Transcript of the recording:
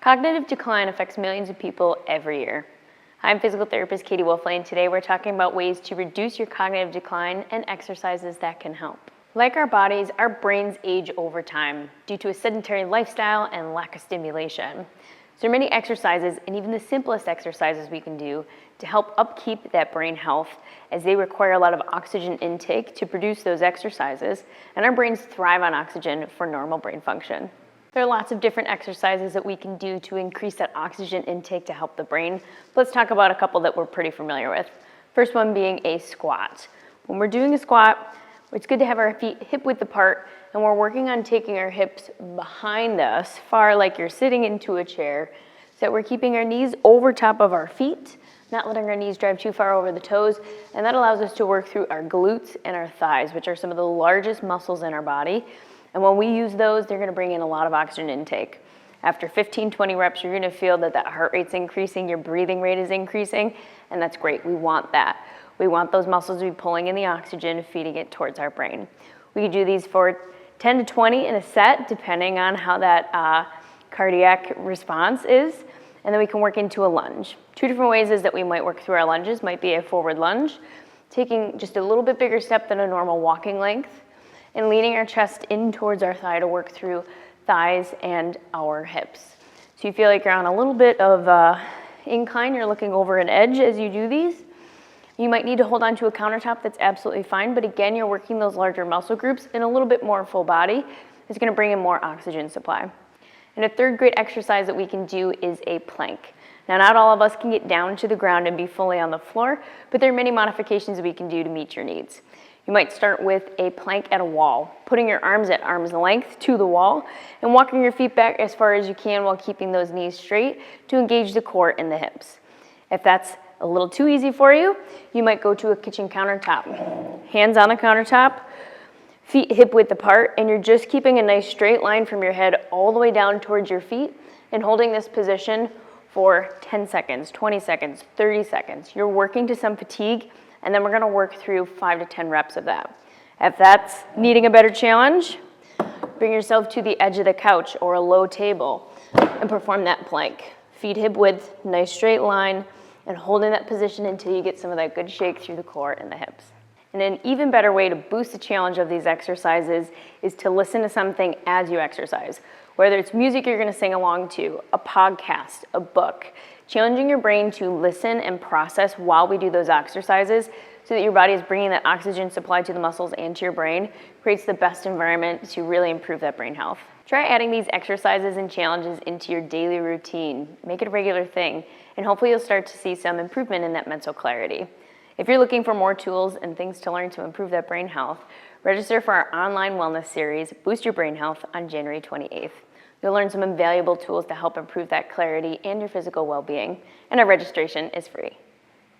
Cognitive decline affects millions of people every year. I'm physical therapist Katie Wolfley, and today we're talking about ways to reduce your cognitive decline and exercises that can help. Like our bodies, our brains age over time due to a sedentary lifestyle and lack of stimulation. So there are many exercises, and even the simplest exercises we can do to help upkeep that brain health, as they require a lot of oxygen intake to produce those exercises, and our brains thrive on oxygen for normal brain function. There are lots of different exercises that we can do to increase that oxygen intake to help the brain. Let's talk about a couple that we're pretty familiar with. First one being a squat. When we're doing a squat, it's good to have our feet hip width apart, and we're working on taking our hips behind us, far like you're sitting into a chair, so that we're keeping our knees over top of our feet, not letting our knees drive too far over the toes, and that allows us to work through our glutes and our thighs, which are some of the largest muscles in our body. And when we use those, they're gonna bring in a lot of oxygen intake. After 15, 20 reps, you're gonna feel that heart rate's increasing, your breathing rate is increasing, and that's great. We want that. We want those muscles to be pulling in the oxygen, feeding it towards our brain. We can do these for 10 to 20 in a set, depending on how that cardiac response is, and then we can work into a lunge. Two different ways is that we might work through our lunges, might be a forward lunge, taking just a little bit bigger step than a normal walking length, and leaning our chest in towards our thigh to work through thighs and our hips. So you feel like you're on a little bit of incline, you're looking over an edge as you do these. You might need to hold on to a countertop, that's absolutely fine, but again, you're working those larger muscle groups in a little bit more full body. It's gonna bring in more oxygen supply. And a third great exercise that we can do is a plank. Now, not all of us can get down to the ground and be fully on the floor, but there are many modifications that we can do to meet your needs. You might start with a plank at a wall, putting your arms at arm's length to the wall and walking your feet back as far as you can while keeping those knees straight to engage the core and the hips. If that's a little too easy for you, you might go to a kitchen countertop. Hands on the countertop, feet hip width apart, and you're just keeping a nice straight line from your head all the way down towards your feet and holding this position for 10 seconds, 20 seconds, 30 seconds. You're working to some fatigue, and then we're gonna work through 5 to 10 reps of that. If that's needing a better challenge, bring yourself to the edge of the couch or a low table and perform that plank. Feet hip width, nice straight line, and holding that position until you get some of that good shake through the core and the hips. And an even better way to boost the challenge of these exercises is to listen to something as you exercise. Whether it's music you're gonna sing along to, a podcast, a book, challenging your brain to listen and process while we do those exercises so that your body is bringing that oxygen supply to the muscles and to your brain creates the best environment to really improve that brain health. Try adding these exercises and challenges into your daily routine. Make it a regular thing, and hopefully you'll start to see some improvement in that mental clarity. If you're looking for more tools and things to learn to improve that brain health, register for our online wellness series, Boost Your Brain Health, on January 28th. You'll learn some invaluable tools to help improve that clarity and your physical well-being, and our registration is free.